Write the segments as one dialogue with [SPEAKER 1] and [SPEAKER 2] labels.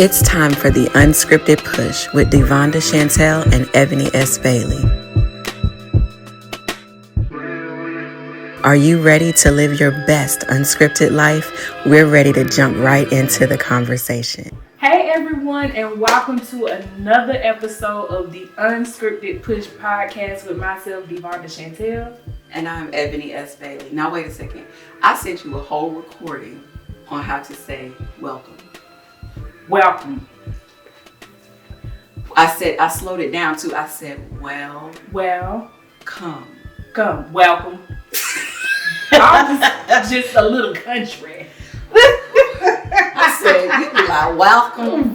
[SPEAKER 1] It's time for the Unscripted Push with DeVonnda Chantel and Ebony S. Bailey. Are you ready to live your best unscripted life? We're ready to jump right into the conversation.
[SPEAKER 2] Hey everyone, and welcome to another episode of the Unscripted Push Podcast with myself, DeVonnda Chantel.
[SPEAKER 1] And I'm Ebony S. Bailey. Now wait a second. I sent you a whole recording on how to say welcome.
[SPEAKER 2] Welcome.
[SPEAKER 1] I slowed it down too. I said, come.
[SPEAKER 2] Welcome. I'm just a little country.
[SPEAKER 1] I said, you be like, welcome.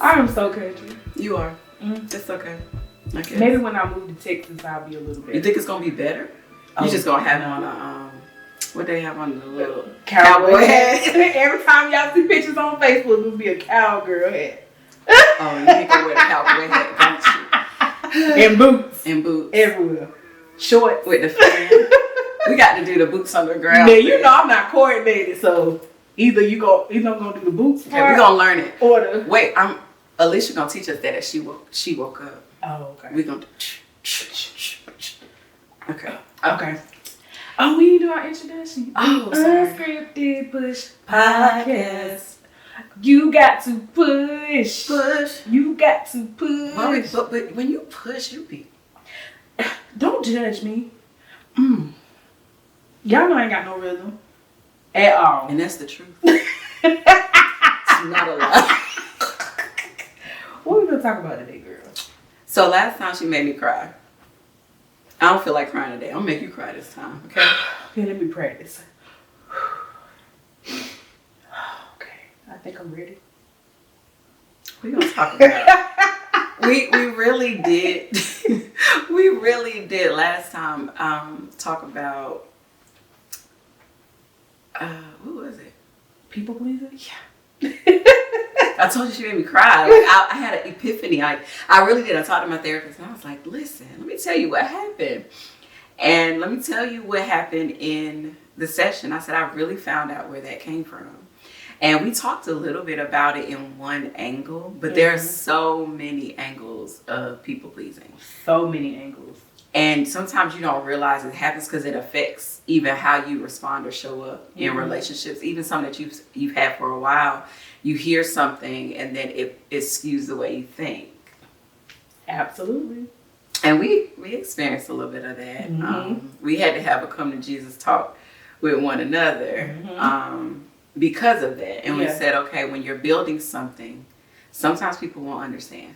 [SPEAKER 2] I am so country.
[SPEAKER 1] You are. That's okay.
[SPEAKER 2] Maybe when I move to Texas, I'll be a little bit.
[SPEAKER 1] You think it's going to be better? You're just going to have on a, what they have on the little
[SPEAKER 2] cowboy hat. Every time y'all see pictures on Facebook, it'll be a cowgirl hat.
[SPEAKER 1] Oh, you think I wear the cowboy hat, don't you?
[SPEAKER 2] And boots.
[SPEAKER 1] Everywhere.
[SPEAKER 2] Shorts.
[SPEAKER 1] With the fan. We got to do the boots on the ground.
[SPEAKER 2] Man, you know I'm not coordinated, so either you gonna do the boots part.
[SPEAKER 1] Okay, we're going to learn it.
[SPEAKER 2] Or the...
[SPEAKER 1] Wait, Alicia going to teach us that as she woke up.
[SPEAKER 2] Oh, okay.
[SPEAKER 1] We're going to... Okay.
[SPEAKER 2] Oh, we do our introduction.
[SPEAKER 1] Oh, sorry.
[SPEAKER 2] Unscripted Push Podcast. You got to push. You got to push.
[SPEAKER 1] But when you push, you be...
[SPEAKER 2] Don't judge me. Y'all know I ain't got no rhythm. At all.
[SPEAKER 1] And that's the truth. It's not a lie.
[SPEAKER 2] What we gonna talk about today, girl?
[SPEAKER 1] So last time she made me cry. I don't feel like crying today. I'm gonna make you cry this time, okay?
[SPEAKER 2] Okay, let me practice. Okay, I think I'm ready.
[SPEAKER 1] We're gonna talk about we really did we really did last time talk about what was it?
[SPEAKER 2] People pleasing?
[SPEAKER 1] Yeah. I told you she made me cry. Like I had an epiphany. I really did. I talked to my therapist and I was like, listen, let me tell you what happened. And let me tell you what happened in the session. I said, I really found out where that came from. And we talked a little bit about it in one angle, but there are so many angles of people pleasing.
[SPEAKER 2] So many angles.
[SPEAKER 1] And sometimes you don't realize it happens because it affects even how you respond or show up in relationships, even some that you've had for a while. You hear something and then it skews the way you think.
[SPEAKER 2] Absolutely.
[SPEAKER 1] And we experienced a little bit of that. We had to have a come to Jesus talk with one another because of that. And we said, okay, when you're building something, sometimes people won't understand.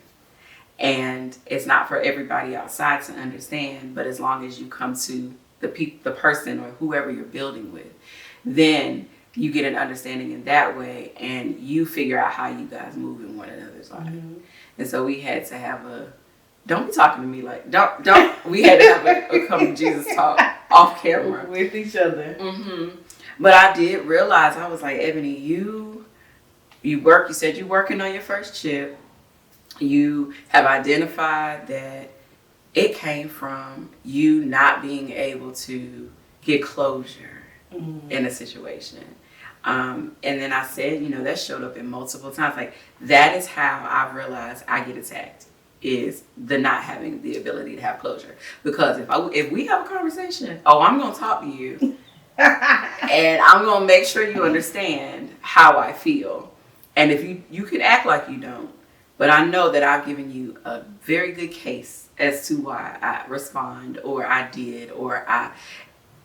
[SPEAKER 1] And it's not for everybody outside to understand, but as long as you come to the person or whoever you're building with, then you get an understanding in that way and you figure out how you guys move in one another's life. And so we had to have don't be talking to me like, don't, we had to have a come to Jesus talk off camera.
[SPEAKER 2] With each other.
[SPEAKER 1] But I did realize, I was like, Ebony, you said you're working on your first chip. You have identified that it came from you not being able to get closure in a situation. And then I said, that showed up in multiple times. Like, that is how I realized I get attacked, is the not having the ability to have closure. Because if we have a conversation, I'm going to talk to you. And I'm going to make sure you understand how I feel. And if you can act like you don't, but I know that I've given you a very good case as to why I respond or I did or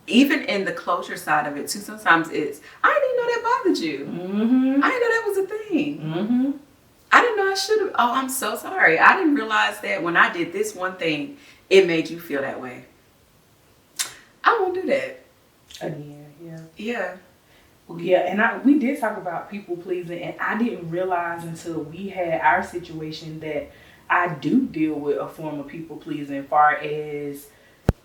[SPEAKER 1] even in the closure side of it too, sometimes it's, I didn't know that bothered you. I didn't know that was a thing. I didn't know I should have. Oh, I'm so sorry. I didn't realize that when I did this one thing, it made you feel that way. I won't do that. Yeah.
[SPEAKER 2] Yeah, and we did talk about people pleasing, and I didn't realize until we had our situation that I do deal with a form of people pleasing, as far as,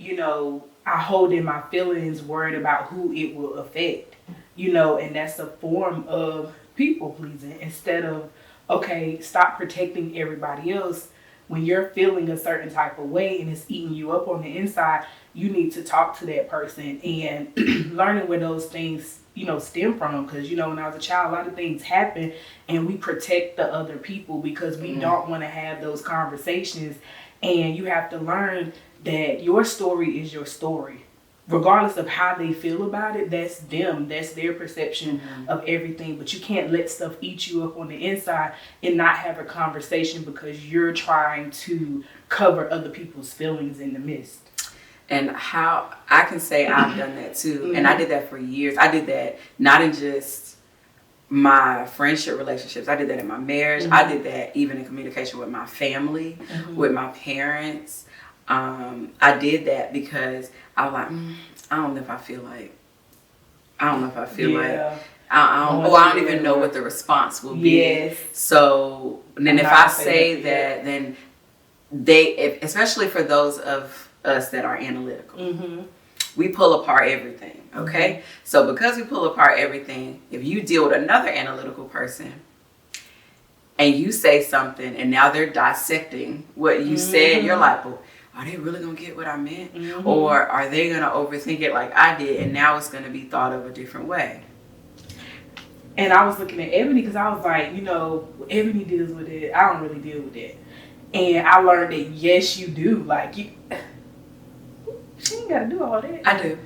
[SPEAKER 2] I hold in my feelings worried about who it will affect, and that's a form of people pleasing. Instead of, okay, stop protecting everybody else. When you're feeling a certain type of way and it's eating you up on the inside, you need to talk to that person and learning where those things stem from. Because, when I was a child, a lot of things happen and we protect the other people because we don't want to have those conversations. And you have to learn that your story is your story. Regardless of how they feel about it, that's them. That's their perception of everything. But you can't let stuff eat you up on the inside and not have a conversation because you're trying to cover other people's feelings in the midst.
[SPEAKER 1] And how I can say I've done that too. And I did that for years. I did that not in just my friendship relationships. I did that in my marriage. I did that even in communication with my family, with my parents. I did that because I was like, I don't know if I feel like, I don't even know what the response will be.
[SPEAKER 2] Yes.
[SPEAKER 1] So then if I say that, then especially for those of us that are analytical, we pull apart everything. Okay. So because we pull apart everything, if you deal with another analytical person and you say something and now they're dissecting what you said, you're like, well, are they really going to get what I meant? Or are they going to overthink it like I did and now it's going to be thought of a different way?
[SPEAKER 2] And I was looking at Ebony because I was like, Ebony deals with it. I don't really deal with it. And I learned that, yes, you do. Like, she ain't got to do all that.
[SPEAKER 1] I do.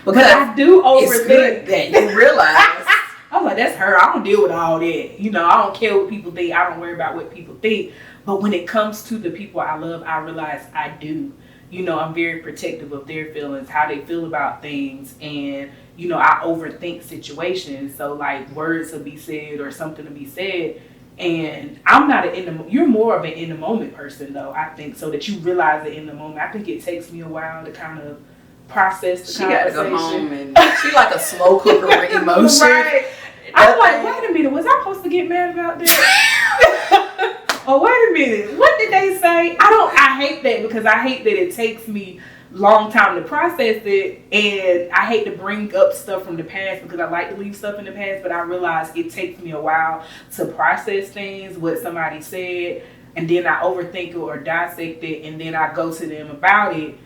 [SPEAKER 2] Because I do overthink.
[SPEAKER 1] It's good that you realize.
[SPEAKER 2] I was like, that's her. I don't deal with all that. I don't care what people think. I don't worry about what people think. But when it comes to the people I love, I realize I do. I'm very protective of their feelings, how they feel about things. And, I overthink situations. So, like, words will be said or something to be said. And I'm not you're more of an in the moment person, though, I think, so that you realize it in the moment. I think it takes me a while to kind of process the conversation. She got to go home
[SPEAKER 1] and she like a slow cooker with emotion.
[SPEAKER 2] Right. I'm like, wait a minute, was I supposed to get mad about that? Oh, wait a minute, what did they say? I hate that because I hate that it takes me long time to process it, and I hate to bring up stuff from the past because I like to leave stuff in the past, but I realize it takes me a while to process things, what somebody said, and then I overthink it or dissect it, and then I go to them about it,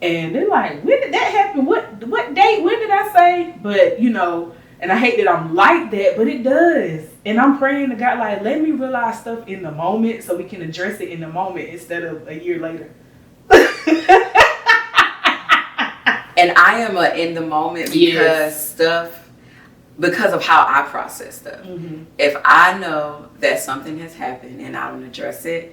[SPEAKER 2] and they're like, when did that happen? What date? When did I say? But, and I hate that I'm like that, but it does. And I'm praying to God, like, let me realize stuff in the moment so we can address it in the moment instead of a year later.
[SPEAKER 1] And I am in the moment because because of how I process stuff. If I know that something has happened and I don't address it,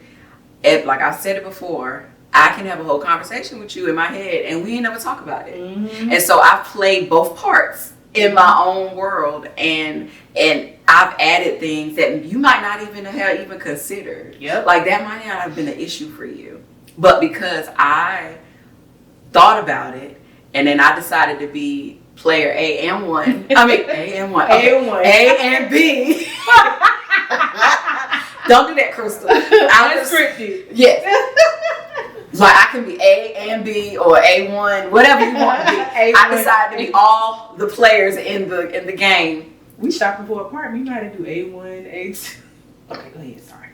[SPEAKER 1] like I said it before, I can have a whole conversation with you in my head and we ain't never talk about it. And so I've played both parts in my own world, and I've added things that you might not even have considered. Like that might not have been an issue for you, but because I thought about it and then I decided to be player A and one. I mean A and one. Okay. A and B. Don't do that, Crystal.
[SPEAKER 2] Unscripted.
[SPEAKER 1] Yes. Like I can be A and B or A1, whatever you want to be. I decided to be all the players in the game.
[SPEAKER 2] We shopping for an apartment. You know how to do A1, A2. Okay, go ahead. Sorry.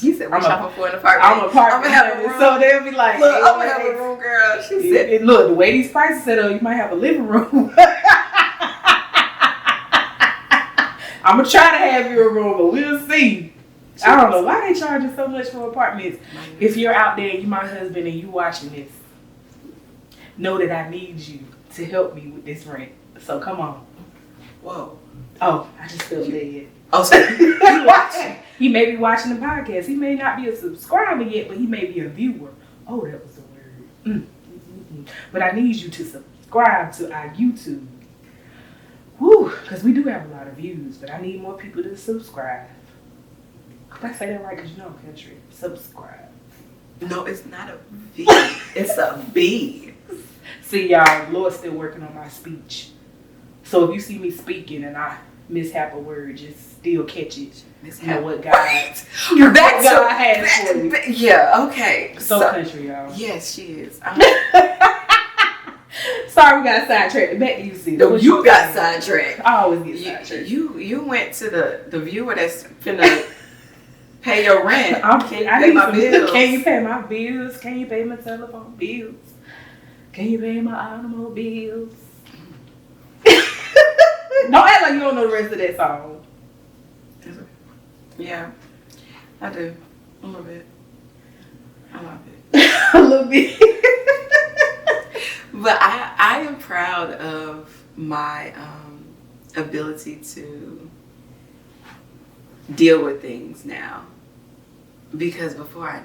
[SPEAKER 1] You said we're shopping for an apartment.
[SPEAKER 2] I'm apartment. I'm gonna have a room. So they'll be like,
[SPEAKER 1] look, I'm gonna have a room, girl. She said,
[SPEAKER 2] and look, the way these prices set up, you might have a living room. I'm gonna try to have you a room, but we'll see. I don't know why they charging so much for apartments. If you're out there, you my husband, and you watching this, know that I need you to help me with this rent. So come on.
[SPEAKER 1] Whoa.
[SPEAKER 2] Oh, I just feel dead.
[SPEAKER 1] Oh, so you watching?
[SPEAKER 2] He may be watching the podcast. He may not be a subscriber yet, but he may be a viewer. Oh, that was the word. But I need you to subscribe to our YouTube. Woo, because we do have a lot of views, but I need more people to subscribe. Did I say that right? Because country. Subscribe.
[SPEAKER 1] No, it's not a V. It's a B.
[SPEAKER 2] See, y'all, Lord's still working on my speech. So if you see me speaking and I mishap a word, just still catch it. What God has for you.
[SPEAKER 1] Yeah, okay.
[SPEAKER 2] So country, y'all.
[SPEAKER 1] Yes, she is.
[SPEAKER 2] Sorry, we got sidetracked. Back to you, see.
[SPEAKER 1] No, you got sidetracked.
[SPEAKER 2] I always get sidetracked.
[SPEAKER 1] You went to the viewer that's finna pay your rent.
[SPEAKER 2] Can you pay my bills? Can you pay my telephone bills? Can you pay my automobiles? Don't act like you don't know the rest of that song.
[SPEAKER 1] Yeah, I do. A little bit. I love it.
[SPEAKER 2] A little bit.
[SPEAKER 1] But I am proud of my ability to deal with things now. Because before I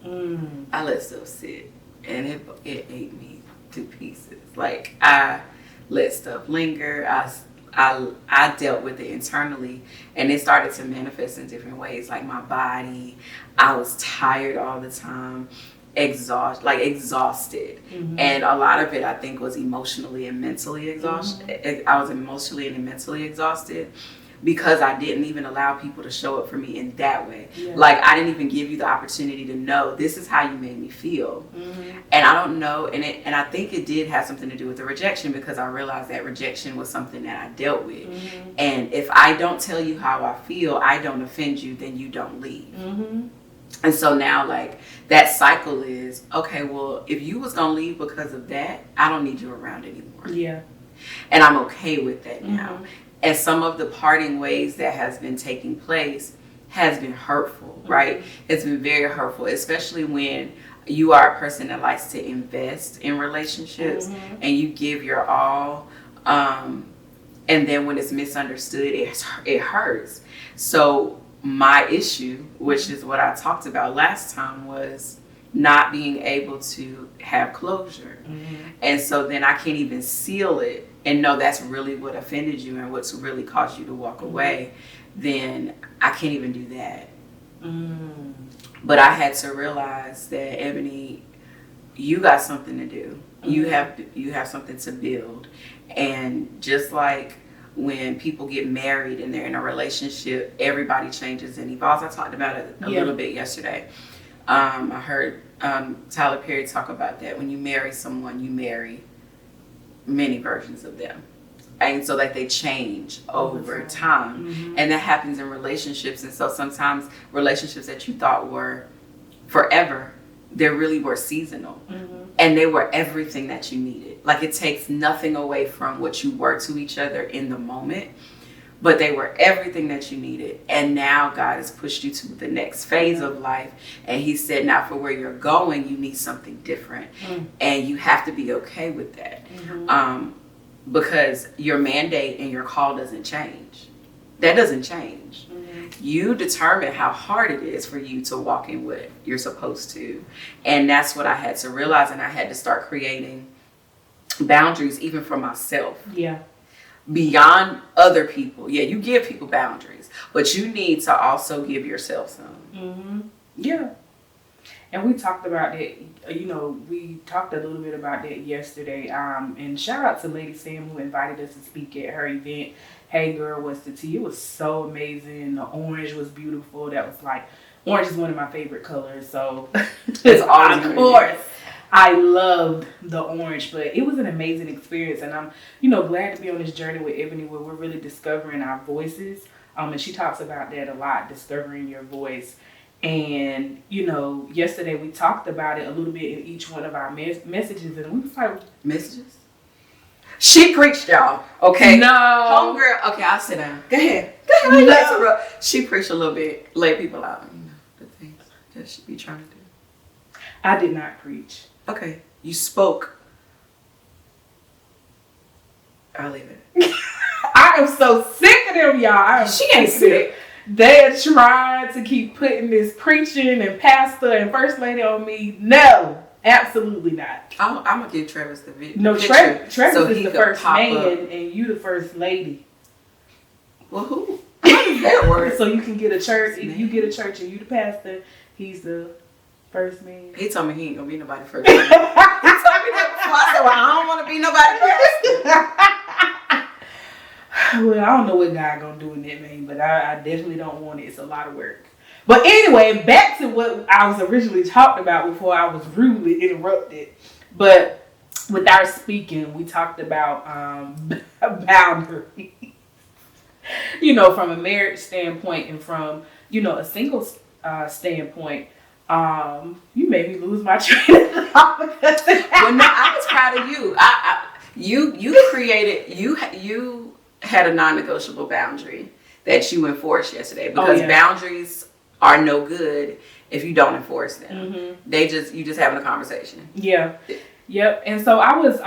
[SPEAKER 1] didn't. I let stuff sit. And it ate me to pieces. Like, I let stuff linger. I dealt with it internally, and it started to manifest in different ways. Like my body, I was tired all the time, exhausted.
[SPEAKER 2] Mm-hmm.
[SPEAKER 1] And a lot of it, I think, was emotionally and mentally exhausted.
[SPEAKER 2] Mm-hmm.
[SPEAKER 1] I was emotionally and mentally exhausted because I didn't even allow people to show up for me in that way.
[SPEAKER 2] Yeah.
[SPEAKER 1] Like, I didn't even give you the opportunity to know this is how you made me feel.
[SPEAKER 2] Mm-hmm.
[SPEAKER 1] And I don't know, and I think it did have something to do with the rejection, because I realized that rejection was something that I dealt with.
[SPEAKER 2] Mm-hmm.
[SPEAKER 1] And if I don't tell you how I feel, I don't offend you, then you don't leave.
[SPEAKER 2] Mm-hmm.
[SPEAKER 1] And so now, like, that cycle is, okay, well, if you was gonna leave because of that, I don't need you around anymore.
[SPEAKER 2] Yeah.
[SPEAKER 1] And I'm okay with that now.
[SPEAKER 2] Mm-hmm.
[SPEAKER 1] And some of the parting ways that has been taking place has been hurtful, right?
[SPEAKER 2] Mm-hmm.
[SPEAKER 1] It's been very hurtful, especially when you are a person that likes to invest in relationships,
[SPEAKER 2] mm-hmm.
[SPEAKER 1] and you give your all. And then when it's misunderstood, it hurts. So my issue, which is what I talked about last time, was not being able to have closure.
[SPEAKER 2] Mm-hmm.
[SPEAKER 1] And so then I can't even seal it and know that's really what offended you and what's really caused you to walk
[SPEAKER 2] mm-hmm.
[SPEAKER 1] away. Then I can't even do that.
[SPEAKER 2] Mm.
[SPEAKER 1] But I had to realize that, Ebony, you got something to do.
[SPEAKER 2] Mm-hmm.
[SPEAKER 1] You have something to build. And just like when people get married and they're in a relationship, everybody changes and evolves. I talked about it a little bit yesterday. I heard Tyler Perry talk about that. When you marry someone, you marry many versions of them. And so that they change over time.
[SPEAKER 2] Mm-hmm.
[SPEAKER 1] And that happens in relationships. And so sometimes relationships that you thought were forever, they really were seasonal.
[SPEAKER 2] Mm-hmm.
[SPEAKER 1] And they were everything that you needed. Like, it takes nothing away from what you were to each other in the moment, but they were everything that you needed. And now God has pushed you to the next phase of life. And he said, now for where you're going, you need something different.
[SPEAKER 2] Mm-hmm.
[SPEAKER 1] And you have to be okay with that.
[SPEAKER 2] Mm-hmm.
[SPEAKER 1] Because your mandate and your call doesn't change. That doesn't change.
[SPEAKER 2] Mm-hmm.
[SPEAKER 1] You determine how hard it is for you to walk in what you're supposed to. And that's what I had to realize. And I had to start creating boundaries even for myself.
[SPEAKER 2] Yeah.
[SPEAKER 1] Beyond other people. Yeah, you give people boundaries, but you need to also give yourself some.
[SPEAKER 2] Mm-hmm. Yeah. And we talked about that, we talked a little bit about that yesterday. And shout out to Lady Sam, who invited us to speak at her event. Hey Girl, What's the Tea? It was so amazing. The orange was beautiful. That was like, orange is one of my favorite colors. So,
[SPEAKER 1] It's always
[SPEAKER 2] of course, I loved the orange. But it was an amazing experience. And I'm, glad to be on this journey with Ebony where we're really discovering our voices. And she talks about that a lot, discovering your voice. And, yesterday we talked about it a little bit in each one of our messages. And we was like...
[SPEAKER 1] Messages? She preached, y'all. Okay?
[SPEAKER 2] No.
[SPEAKER 1] Homegirl. Okay, I'll sit down. Go ahead. No. She preached a little bit. Lay people out. The things that she be trying to do.
[SPEAKER 2] I did not preach.
[SPEAKER 1] Okay. You spoke. I'll leave it.
[SPEAKER 2] I am so sick of them, y'all.
[SPEAKER 1] She ain't sick.
[SPEAKER 2] They are trying to keep putting this preaching and pastor and first lady on me. No, absolutely not.
[SPEAKER 1] I'm going to give Travis the video.
[SPEAKER 2] No, Travis
[SPEAKER 1] so
[SPEAKER 2] is the first man
[SPEAKER 1] up.
[SPEAKER 2] and you the first lady.
[SPEAKER 1] Well, who? How does that work?
[SPEAKER 2] So you can get a church. If you get a church and you the pastor, he's the first man.
[SPEAKER 1] He told me he ain't going to be nobody first man. He told me that before. I said, well, I don't want to be nobody pastor.
[SPEAKER 2] Well, I don't know what God gonna do in that, man, but I definitely don't want it. It's a lot of work. But anyway, back to what I was originally talking about before I was rudely interrupted. But with our speaking, we talked about boundaries. From a marriage standpoint and from, a single standpoint. You made me lose my train of thought.
[SPEAKER 1] Well, no, I was proud of you. You created, you had a non-negotiable boundary that you enforced yesterday, because boundaries are no good if you don't enforce them. Mm-hmm. You just having a conversation.
[SPEAKER 2] Yeah. Yep. And so I was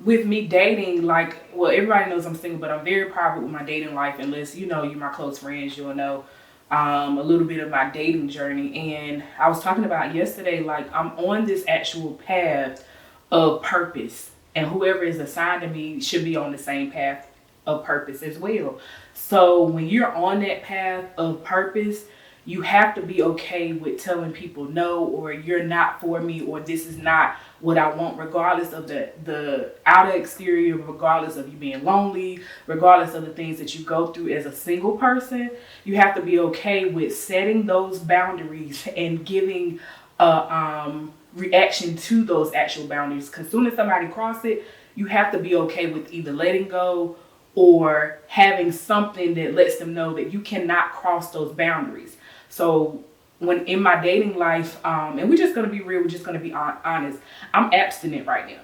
[SPEAKER 2] with me dating, like, well, everybody knows I'm single, but I'm very private with my dating life. Unless you're my close friends, you'll know a little bit of my dating journey. And I was talking about yesterday, like, I'm on this actual path of purpose, and whoever is assigned to me should be on the same path of purpose as well. So when you're on that path of purpose, you have to be okay with telling people no, or you're not for me, or this is not what I want, regardless of the outer exterior, regardless of you being lonely, regardless of the things that you go through as a single person. You have to be okay with setting those boundaries and giving a reaction to those actual boundaries. Because soon as somebody cross it, you have to be okay with either letting go or having something that lets them know that you cannot cross those boundaries. So when in my dating life, and we're just going to be real, we're just going to be honest, I'm abstinent right now.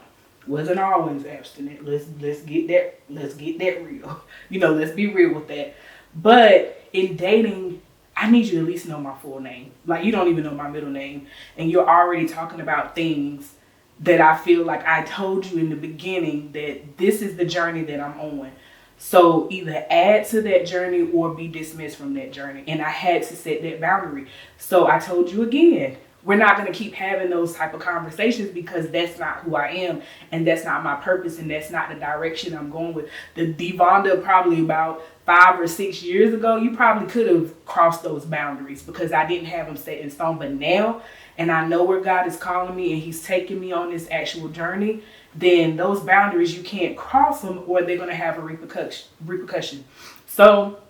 [SPEAKER 2] Wasn't always abstinent. Let's get that real. Let's be real with that. But in dating, I need you to at least know my full name. Like, you don't even know my middle name, and you're already talking about things that I feel like I told you in the beginning that this is the journey that I'm on. So either add to that journey or be dismissed from that journey. And I had to set that boundary. So I told you again, we're not going to keep having those type of conversations, because that's not who I am, and that's not my purpose, and that's not the direction I'm going with. The DeVonnda probably about 5 or 6 years ago, you probably could have crossed those boundaries because I didn't have them set in stone. But now, and I know where God is calling me and he's taking me on this actual journey, then those boundaries, you can't cross them or they're going to have a repercussion. So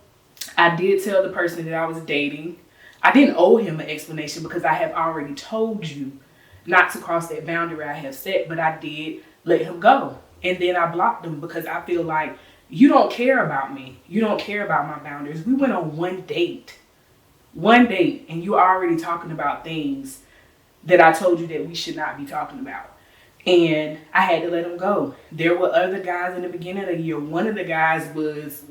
[SPEAKER 2] I did tell the person that I was dating. I didn't owe him an explanation because I have already told you not to cross that boundary I have set, but I did let him go. And then I blocked him because I feel like you don't care about me. You don't care about my boundaries. We went on one date, and you're already talking about things that I told you that we should not be talking about. And I had to let him go. There were other guys in the beginning of the year. One of the guys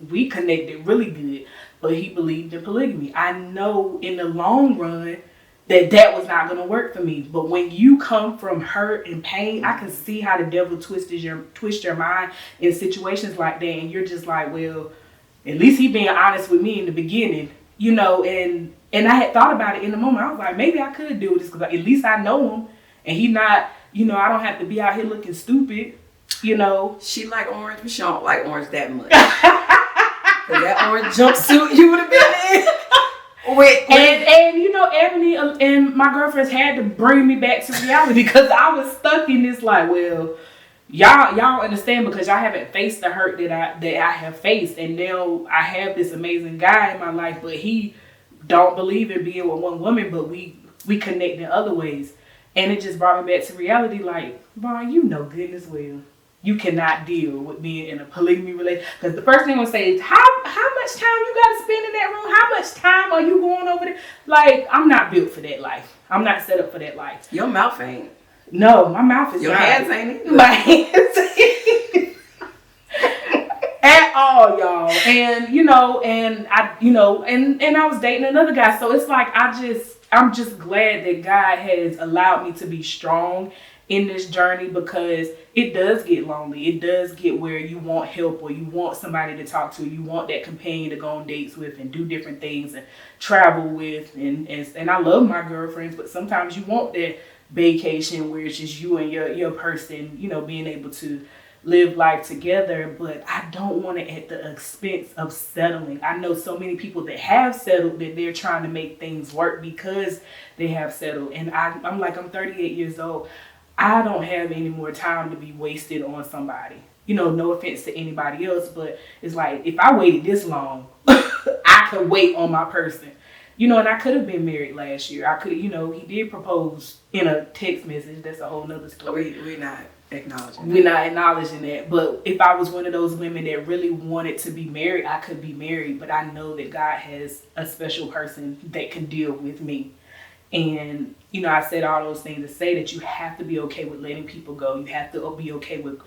[SPEAKER 2] we connected really good, but he believed in polygamy. I know in the long run that was not going to work for me. But when you come from hurt and pain, I can see how the devil twist your mind in situations like that. And you're just like, well, at least he being honest with me in the beginning, and I had thought about it in the moment. I was like, maybe I could do this because at least I know him and he not, I don't have to be out here looking stupid,
[SPEAKER 1] She like orange, but she don't like orange that much. Cause that orange jumpsuit you would have been in. And
[SPEAKER 2] Ebony and my girlfriends had to bring me back to reality because I was stuck in this like, well, y'all understand because y'all haven't faced the hurt that I have faced, and now I have this amazing guy in my life, but he don't believe in being with one woman, but we connect in other ways. And it just brought me back to reality like, Vaughn, goodness well, you cannot deal with being in a polygamy relationship. Because the first thing I'm going to say is, how much time you got to spend in that room? How much time are you going over there? Like, I'm not built for that life. I'm not set up for that life.
[SPEAKER 1] Your mouth ain't.
[SPEAKER 2] No, my mouth is
[SPEAKER 1] Your
[SPEAKER 2] not.
[SPEAKER 1] hands ain't either.
[SPEAKER 2] My hands ain't. At all, y'all. And, and I was dating another guy. So it's like, I'm just glad that God has allowed me to be strong in this journey, because it does get lonely. It does get where you want help or you want somebody to talk to. You want that companion to go on dates with and do different things and travel with. And I love my girlfriends, but sometimes you want that vacation where it's just you and your person, being able to live life together. But I don't want it at the expense of settling. I know so many people that have settled that they're trying to make things work because they have settled. And I'm 38 years old. I don't have any more time to be wasted on somebody. No offense to anybody else, but it's like, if I waited this long, I could wait on my person. And I could have been married last year. I could, he did propose in a text message. That's a whole nother story.
[SPEAKER 1] We're not acknowledging
[SPEAKER 2] We're not acknowledging that. But if I was one of those women that really wanted to be married, I could be married. But I know that God has a special person that can deal with me. And, I said all those things to say that you have to be okay with letting people go. You have to be okay with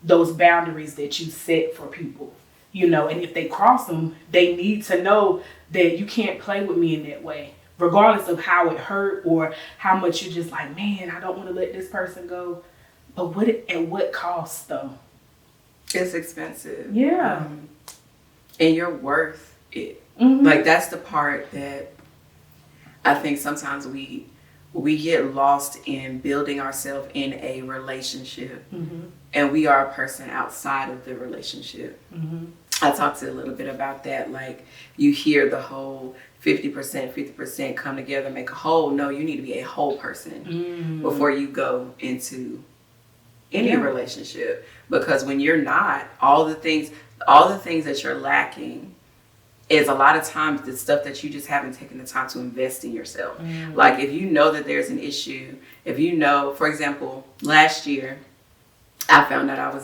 [SPEAKER 2] those boundaries that you set for people, you know, and if they cross them, they need to know that you can't play with me in that way, regardless of how it hurt or how much you're just like, man, I don't want to let this person go. But at what cost though?
[SPEAKER 1] It's expensive.
[SPEAKER 2] Yeah.
[SPEAKER 1] And you're worth it. Like, that's the part that I think sometimes we get lost in building ourselves in a relationship, and we are a person outside of the relationship. I talked a little bit about that. Like, you hear the whole 50% come together, make a whole. No, you need to be a whole person before you go into any relationship. Because when you're not, all the things that you're lacking is a lot of times the stuff that you just haven't taken the time to invest in yourself. Like, if you know that there's an issue, if you know, for example, last year, I found out I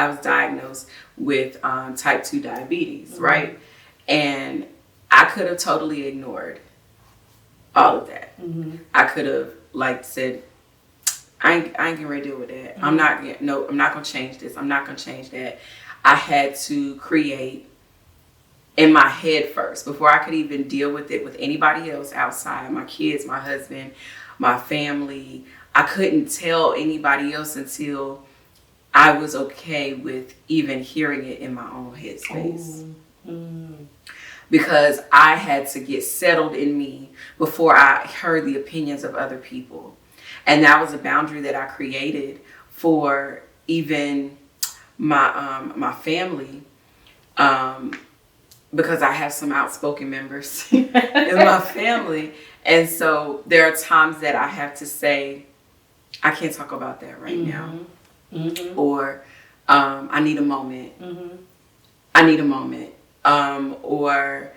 [SPEAKER 1] was diagnosed with type 2 diabetes, right? And I could have totally ignored all of that. I could have said, I ain't getting ready to deal with that. I'm not going to change this. I'm not going to change that. I had to create in my head first, before I could even deal with it with anybody else outside, my kids, my husband, my family. I couldn't tell anybody else until I was okay with even hearing it in my own headspace. Because I had to get settled in me before I heard the opinions of other people. And that was a boundary that I created for even my family. Because I have some outspoken members in my family. And so there are times that I have to say, I can't talk about that right now. Or I need a moment. I need a moment. Or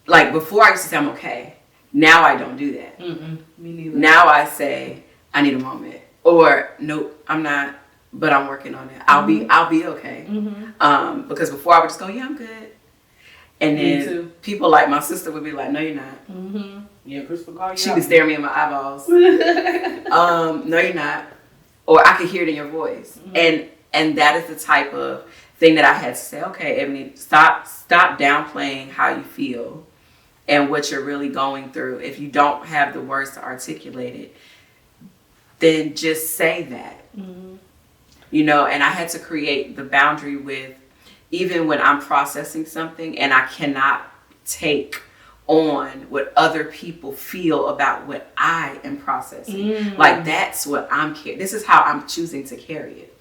[SPEAKER 1] like, before I used to say I'm okay. Now I don't do that.
[SPEAKER 2] Me neither.
[SPEAKER 1] Now I say I need a moment. Or nope, I'm not, but I'm working on it. I'll be okay. Because before I would just go, yeah, I'm good. And then people like my sister would be like, no, you're not.
[SPEAKER 2] Yeah, Crystal called you.
[SPEAKER 1] She would stare me in my eyeballs. No, you're not. Or I could hear it in your voice. And that is the type of thing that I had to say, okay, Ebony, stop downplaying how you feel and what you're really going through. If you don't have the words to articulate it, then just say that. You know, and I had to create the boundary with, even when I'm processing something and I cannot take on what other people feel about what I am processing. Like, that's what I'm carrying. This is how I'm choosing to carry it.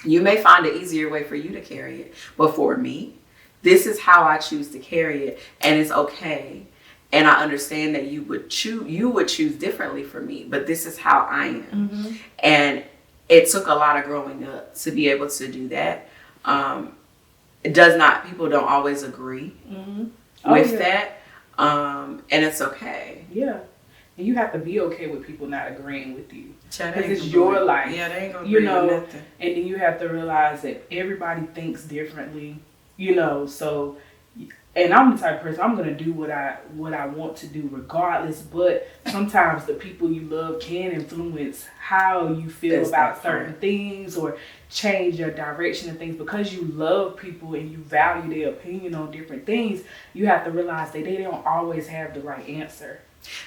[SPEAKER 1] You may find an easier way for you to carry it, but for me, this is how I choose to carry it, and it's okay. And I understand that you would choose differently for me, but this is how I am. And it took a lot of growing up to be able to do that. People don't always agree with that. And it's okay.
[SPEAKER 2] Yeah. And you have to be okay with people not agreeing with you.
[SPEAKER 1] Because
[SPEAKER 2] it's your life.
[SPEAKER 1] Yeah, they ain't gonna agree with nothing.
[SPEAKER 2] And then you have to realize that everybody thinks differently, you know, so, and I'm the type of person, I'm going to do what I want to do regardless, but sometimes the people you love can influence how you feel about certain things or change your direction and things. Because you love people and you value their opinion on different things, you have to realize that they don't always have the right answer.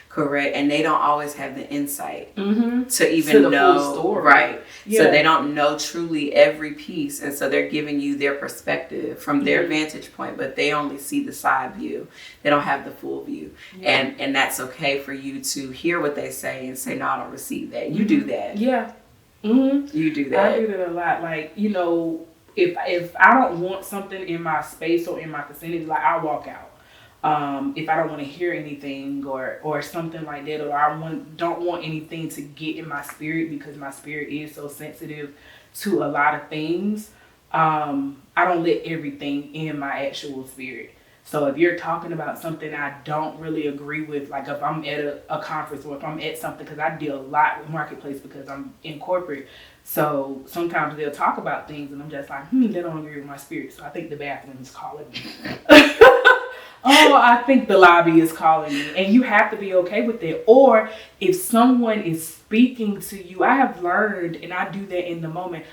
[SPEAKER 1] Correct. And they don't always have the insight to even
[SPEAKER 2] to the
[SPEAKER 1] know.
[SPEAKER 2] Full story.
[SPEAKER 1] Right.
[SPEAKER 2] Yeah.
[SPEAKER 1] So they don't know truly every piece. And so they're giving you their perspective from their vantage point, but they only see the side view. They don't have the full view. Yeah. And that's okay for you to hear what they say and say, no, I don't receive that. You do that.
[SPEAKER 2] Yeah.
[SPEAKER 1] You do that.
[SPEAKER 2] I do that a lot. Like, you know, if I don't want something in my space or in my vicinity, like, I'll walk out. If I don't want to hear anything or something like that, or I don't want anything to get in my spirit, because my spirit is so sensitive to a lot of things, I don't let everything in my actual spirit. So if you're talking about something I don't really agree with, like if I'm at a conference or if I'm at something, because I deal a lot with marketplace because I'm in corporate. So sometimes they'll talk about things and I'm just like, they don't agree with my spirit. So I think the bathroom is calling me. Oh, I think the lobby is calling me. And you have to be okay with it. Or if someone is speaking to you, I have learned, and I do that in the moment,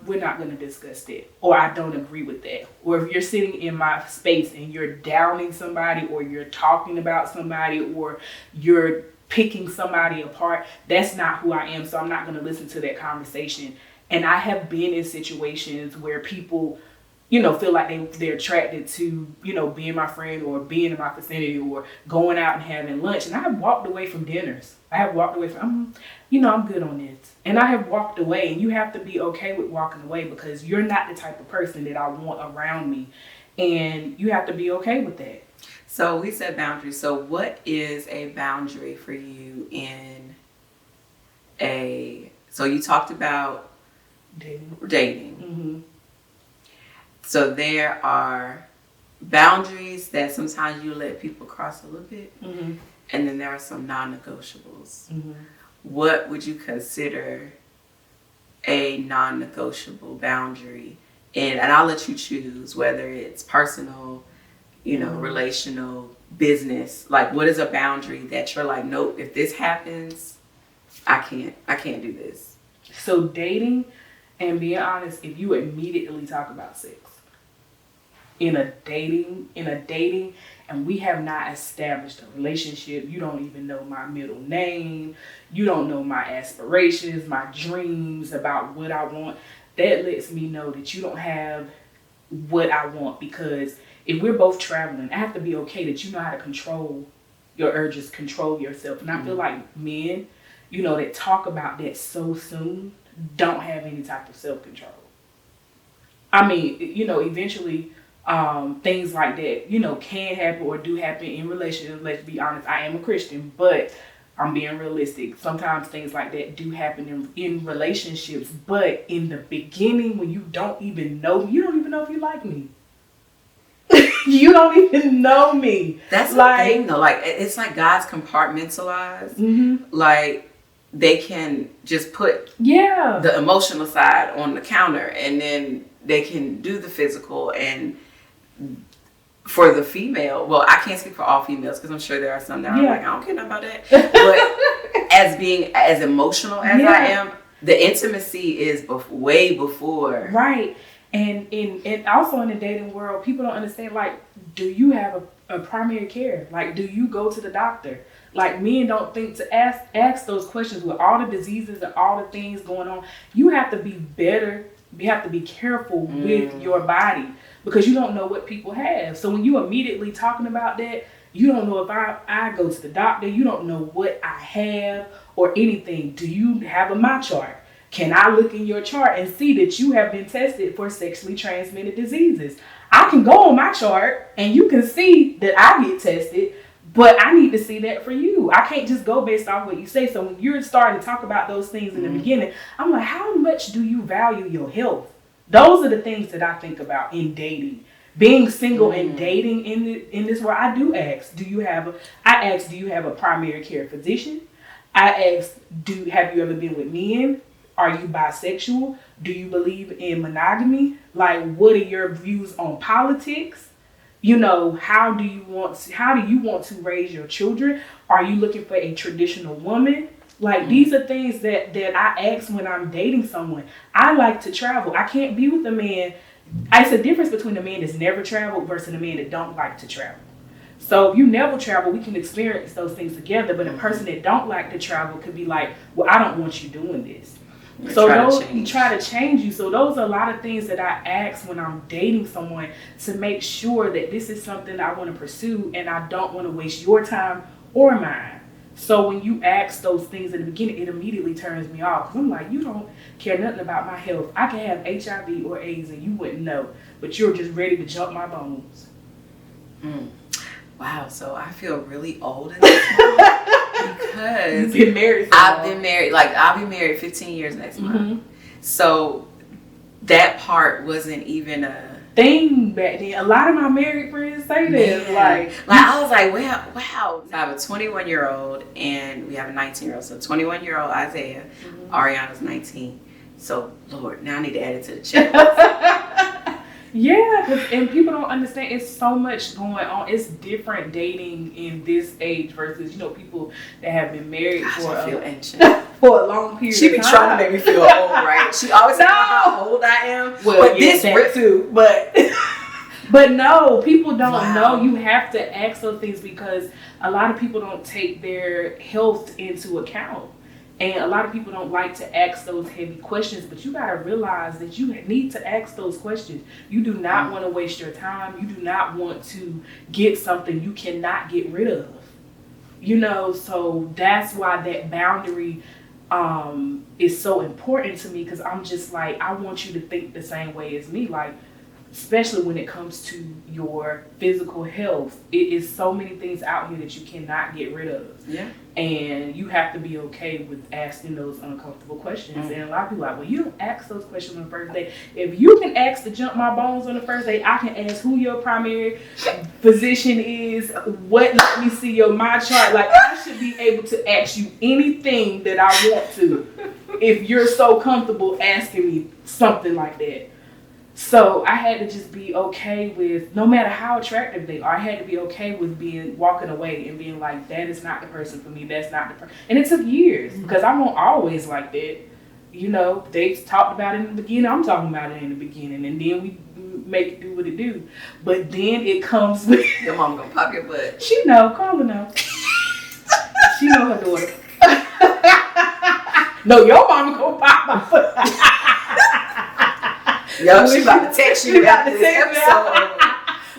[SPEAKER 2] we're not going to discuss that, or I don't agree with that. Or if you're sitting in my space and you're downing somebody, or you're talking about somebody, or you're picking somebody apart, that's not who I am. So I'm not going to listen to that conversation. And I have been in situations where people, feel like they're attracted to, being my friend or being in my vicinity or going out and having lunch. And I have walked away from dinners. I have walked away from, I'm good on this. And I have walked away, and you have to be okay with walking away, because you're not the type of person that I want around me. And you have to be okay with that.
[SPEAKER 1] So we said boundaries. So what is a boundary for you so you talked about dating.
[SPEAKER 2] Mm-hmm.
[SPEAKER 1] So there are boundaries that sometimes you let people cross a little bit.
[SPEAKER 2] Mm-hmm.
[SPEAKER 1] And then there are some non-negotiables.
[SPEAKER 2] Mm-hmm.
[SPEAKER 1] What would you consider a non-negotiable boundary? And I'll let you choose whether it's personal, relational, business. Like, what is a boundary that you're like, nope, if this happens, I can't do this.
[SPEAKER 2] So dating, and being honest, if you immediately talk about sex in a dating, and we have not established a relationship, you don't even know my middle name, you don't know my aspirations, my dreams about what I want, that lets me know that you don't have what I want. Because if we're both traveling, I have to be okay that you know how to control your urges, control yourself. And I feel like men, that talk about that so soon don't have any type of self-control. I mean, eventually things like that, can happen or do happen in relationships. Let's be honest, I am a Christian, but I'm being realistic. Sometimes things like that do happen in relationships, but in the beginning, when you don't even know if you like me. You don't even know me.
[SPEAKER 1] That's the thing, though. Like, it's like God's compartmentalized.
[SPEAKER 2] Mm-hmm.
[SPEAKER 1] Like, they can just put the emotional side on the counter, and then they can do the physical. And for the female, well, I can't speak for all females, because I'm sure there are some that are like, I don't care nothing about that. But as being as emotional as I am, the intimacy is way before.
[SPEAKER 2] Right. And also in the dating world, people don't understand, like, do you have a primary care? Like, do you go to the doctor? Like, men don't think to ask those questions with all the diseases and all the things going on. You have to be better. You have to be careful with your body, because you don't know what people have. So when you immediately talking about that, you don't know if I go to the doctor. You don't know what I have or anything. Do you have my chart? Can I look in your chart and see that you have been tested for sexually transmitted diseases? I can go on my chart and you can see that I get tested, but I need to see that for you. I can't just go based off what you say. So when you're starting to talk about those things in the beginning, I'm like, how much do you value your health? Those are the things that I think about in dating. Being single and dating in this world, I do ask, do you have a primary care physician? I ask, have you ever been with men? Are you bisexual? Do you believe in monogamy? Like, what are your views on politics? How do you want to raise your children? Are you looking for a traditional woman? Like, these are things that I ask when I'm dating someone. I like to travel. I can't be with a man. It's a difference between a man that's never traveled versus a man that don't like to travel. So if you never travel, we can experience those things together. But a person that don't like to travel could be like, well, I don't want you doing this. So those try to change you. So those are a lot of things that I ask when I'm dating someone, to make sure that this is something I want to pursue and I don't want to waste your time or mine. So when you ask those things in the beginning, it immediately turns me off, because I'm like, you don't care nothing about my health. I can have HIV or AIDS and you wouldn't know, but you're just ready to jump my bones.
[SPEAKER 1] Wow, so I feel really old in this moment. Because
[SPEAKER 2] You've been married
[SPEAKER 1] I've been married, like, I'll be married 15 years next month. So that part wasn't even a
[SPEAKER 2] thing back then. A lot of my married friends say that. Like
[SPEAKER 1] I was like, wow. I have a 21-year-old and we have a 19-year-old. So 21-year-old Isaiah, Ariana's 19. So Lord, now I need to add it to the checklist.
[SPEAKER 2] Yeah, and people don't understand. It's so much going on. It's different dating in this age versus people that have been married for
[SPEAKER 1] I feel
[SPEAKER 2] a
[SPEAKER 1] ancient.
[SPEAKER 2] for a long period.
[SPEAKER 1] She be
[SPEAKER 2] of time.
[SPEAKER 1] trying to make me feel old, right? She always asks how old I am.
[SPEAKER 2] Well,
[SPEAKER 1] but this
[SPEAKER 2] that too. But no, people don't know. You have to ask those things because a lot of people don't take their health into account. And a lot of people don't like to ask those heavy questions, but you got to realize that you need to ask those questions. You do not want to waste your time. You do not want to get something you cannot get rid of. So that's why that boundary is so important to me, because I'm just like, I want you to think the same way as me. Like, especially when it comes to your physical health, it is so many things out here that you cannot get rid of.
[SPEAKER 1] Yeah.
[SPEAKER 2] And you have to be okay with asking those uncomfortable questions. Mm-hmm. And a lot of people are like, well, you don't ask those questions on the first day. If you can ask to jump my bones on the first day, I can ask who your primary physician is, let me see your my chart. Like, I should be able to ask you anything that I want to if you're so comfortable asking me something like that. So I had to just be okay with, no matter how attractive they are, I had to be okay with walking away and being like, that is not the person for me. That's not the person. And it took years because I won't always like that. They talked about it in the beginning. I'm talking about it in the beginning. And then we make it do what it do. But then it comes with...
[SPEAKER 1] Your mama gonna pop your butt.
[SPEAKER 2] She know. Call her now. She know her daughter. No, your mama gonna pop my butt.
[SPEAKER 1] Yo, she about to text you after this episode.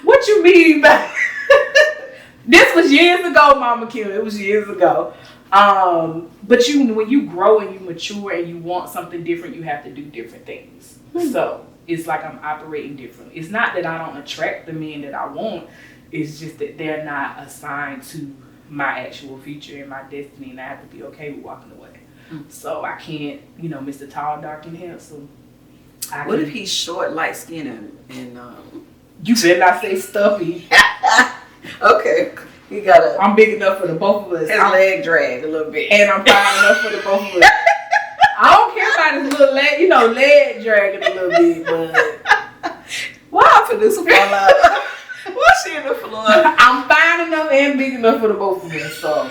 [SPEAKER 2] What you mean by this was years ago, Mama Kim. It was years ago. But when you grow and you mature and you want something different, you have to do different things. So it's like I'm operating differently. It's not that I don't attract the men that I want. It's just that they're not assigned to my actual future and my destiny, and I have to be okay with walking away. So I can't, Mr. Tall, Dark, and Handsome.
[SPEAKER 1] What if he's short, light skinned, and
[SPEAKER 2] You better not say stuffy.
[SPEAKER 1] Okay.
[SPEAKER 2] I'm big enough for the both of us.
[SPEAKER 1] His leg drag a little bit.
[SPEAKER 2] And I'm fine enough for the both of us. I don't care about his little leg, leg dragging a little bit, but...
[SPEAKER 1] Why our producer fall out? What's she in the floor?
[SPEAKER 2] I'm fine enough and big enough for the both of us, so...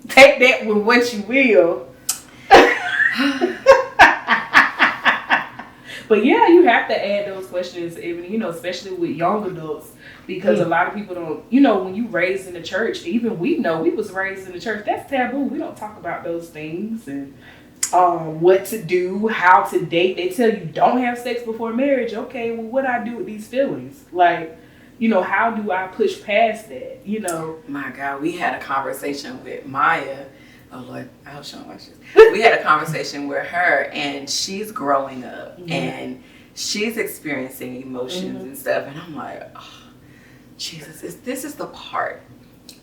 [SPEAKER 2] Take that with what you will. But yeah, you have to add those questions, even, especially with young adults, because a lot of people don't, when you raised in the church, even we know we was raised in the church, that's taboo. We don't talk about those things and what to do, how to date. They tell you don't have sex before marriage. Okay, well, what do I do with these feelings? Like, how do I push past that?
[SPEAKER 1] My God, we had a conversation with Maya. Oh Lord, I hope she don't watch this. We had a conversation with her, and she's growing up, and she's experiencing emotions and stuff, and I'm like, oh, Jesus, this is the part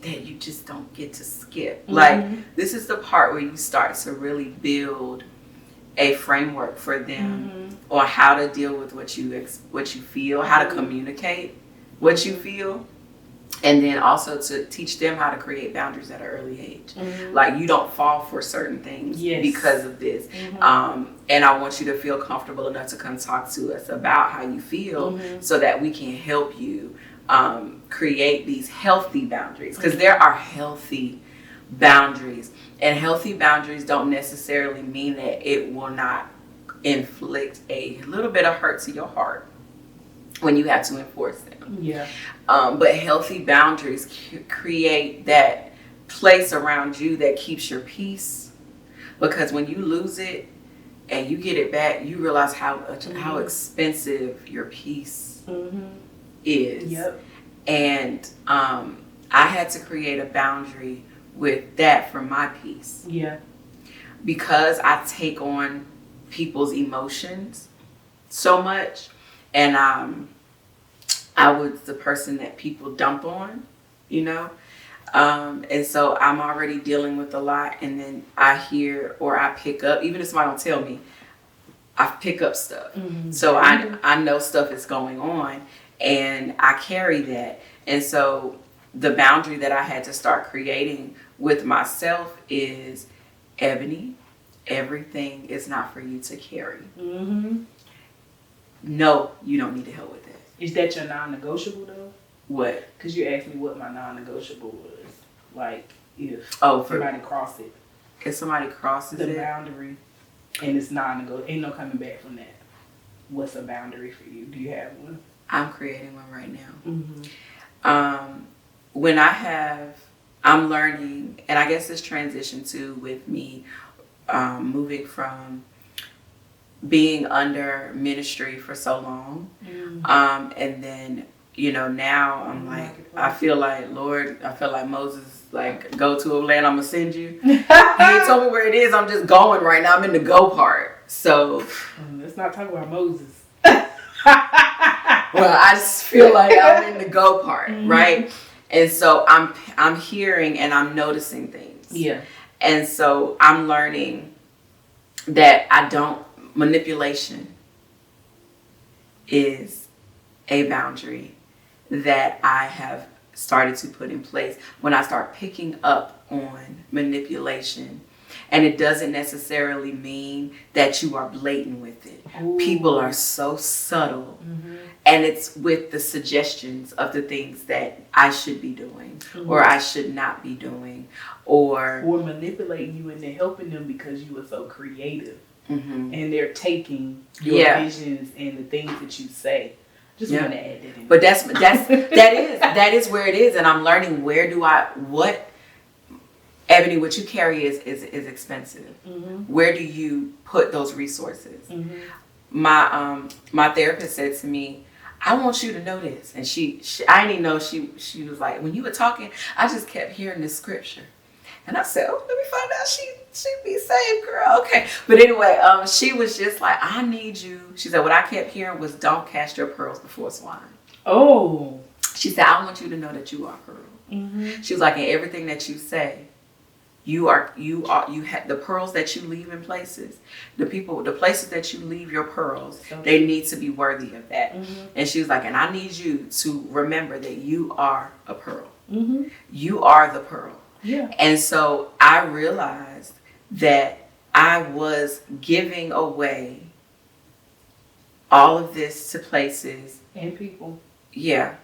[SPEAKER 1] that you just don't get to skip. Like, this is the part where you start to really build a framework for them on how to deal with what you feel, how to communicate what you feel. And then also to teach them how to create boundaries at an early age. Like, you don't fall for certain things because of this. And I want you to feel comfortable enough to come talk to us about how you feel so that we can help you create these healthy boundaries. Because there are healthy boundaries. And healthy boundaries don't necessarily mean that it will not inflict a little bit of hurt to your heart when you have to enforce them.
[SPEAKER 2] Yeah.
[SPEAKER 1] But healthy boundaries create that place around you that keeps your peace. Because when you lose it and you get it back, you realize how expensive your peace is.
[SPEAKER 2] Yep.
[SPEAKER 1] And I had to create a boundary with that for my peace.
[SPEAKER 2] Yeah.
[SPEAKER 1] Because I take on people's emotions so much, and I was the person that people dump on, and so I'm already dealing with a lot, and then I hear or I pick up, even if somebody don't tell me, I pick up stuff. So I know stuff is going on, and I carry that. And so the boundary that I had to start creating with myself is, Ebony, everything is not for you to carry. no, you don't need to help with that.
[SPEAKER 2] Is that your non-negotiable though?
[SPEAKER 1] What?
[SPEAKER 2] Because you asked me what my non-negotiable was. Like if somebody cross it.
[SPEAKER 1] If somebody crosses
[SPEAKER 2] the boundary and it's non-negotiable, ain't no coming back from that. What's a boundary for you? Do you have one?
[SPEAKER 1] I'm creating one right now.
[SPEAKER 2] Mm-hmm.
[SPEAKER 1] When I'm learning, and I guess this transition too with me moving from being under ministry for so long, and then now I'm like, I feel like Lord, I feel like Moses, like, go to a land I'm gonna send you. He ain't told me where it is. I'm just going right now. I'm in the go part. So
[SPEAKER 2] let's not talk about Moses.
[SPEAKER 1] Well, I just feel like I'm in the go part, right? And so I'm hearing and I'm noticing things.
[SPEAKER 2] Yeah.
[SPEAKER 1] And so I'm learning that manipulation is a boundary that I have started to put in place when I start picking up on manipulation. And it doesn't necessarily mean that you are blatant with it. Ooh. People are so subtle. Mm-hmm. And it's with the suggestions of the things that I should be doing, or I should not be doing, or
[SPEAKER 2] manipulating you into helping them because you are so creative. Mm-hmm. And they're taking your visions and the things that you say. Just want to add that in.
[SPEAKER 1] But that is where it is. And I'm learning Ebony, what you carry is expensive. Mm-hmm. Where do you put those resources? Mm-hmm. My therapist said to me, I want you to know this. And I didn't even know she was like, when you were talking, I just kept hearing this scripture. And I said, let me find out she be saved, girl. Okay. But anyway, she was just like, I need you. She said, what I kept hearing was, don't cast your pearls before swine.
[SPEAKER 2] Oh.
[SPEAKER 1] She said, I want you to know that you are a pearl. Mm-hmm. She was like, in everything that you say, you have the pearls that you leave in places. The places that you leave your pearls, they need to be worthy of that. Mm-hmm. And she was like, and I need you to remember that you are a pearl. Mm-hmm. You are the pearl.
[SPEAKER 2] Yeah.
[SPEAKER 1] And so I realized that I was giving away all of this to places
[SPEAKER 2] and people.
[SPEAKER 1] Yeah,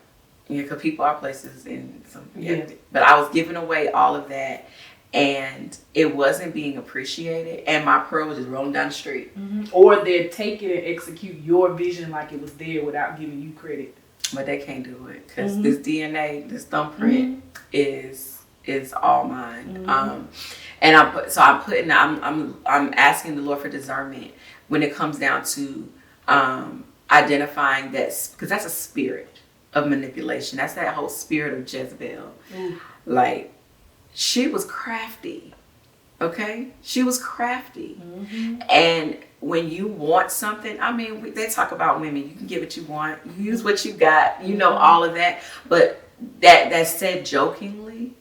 [SPEAKER 1] because people are places in some. Yeah. But I was giving away all of that. And it wasn't being appreciated, and my pearl was just rolling down the street.
[SPEAKER 2] Mm-hmm. Or they'd take it and execute your vision like it was there without giving you credit.
[SPEAKER 1] But they can't do it because this DNA, this thumbprint is all mine. Mm-hmm. And I'm asking the Lord for discernment when it comes down to identifying that, because that's a spirit of manipulation. That's that whole spirit of Jezebel. Mm. Like, she was crafty, okay? She was crafty. Mm-hmm. And when you want something, I mean, they talk about women. You can get what you want. You use what you got. You know, all of that. But that's said jokingly.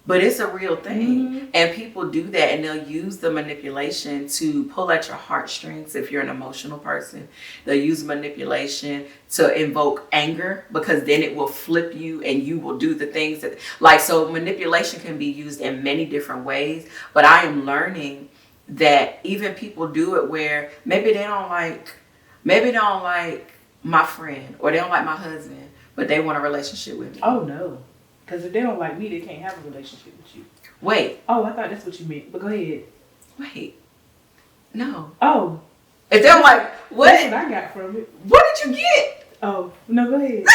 [SPEAKER 1] But it's a real thing. Mm-hmm. And people do that, and they'll use the manipulation to pull at your heartstrings if you're an emotional person. They'll use manipulation to invoke anger, because then it will flip you and you will do the things that, so manipulation can be used in many different ways. But I am learning that even people do it where maybe they don't like my friend, or they don't like my husband, but they want a relationship with me.
[SPEAKER 2] Oh, no. Because if they don't like me, they can't have a relationship with you.
[SPEAKER 1] Wait.
[SPEAKER 2] Oh, I thought that's what you meant. But go ahead.
[SPEAKER 1] Wait. No.
[SPEAKER 2] Oh.
[SPEAKER 1] If they don't like, what?
[SPEAKER 2] That's what I got from it.
[SPEAKER 1] What did you get?
[SPEAKER 2] Oh, no, go ahead.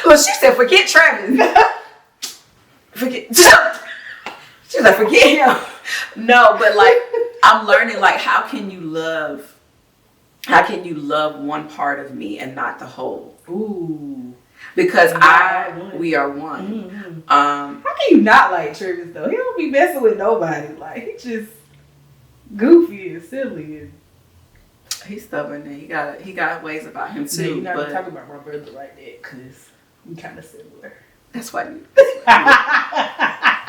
[SPEAKER 1] Well, she said, forget Travis. She's like, forget him. No, but I'm learning, how can you love one part of me and not the whole?
[SPEAKER 2] Ooh.
[SPEAKER 1] Because we are one. Mm-hmm.
[SPEAKER 2] How can you not like Travis though? He don't be messing with nobody. He just goofy and silly, and
[SPEAKER 1] he's stubborn, and he got ways about him too.
[SPEAKER 2] Yeah, you're not gonna talk about my brother like that, because we kind of similar.
[SPEAKER 1] That's why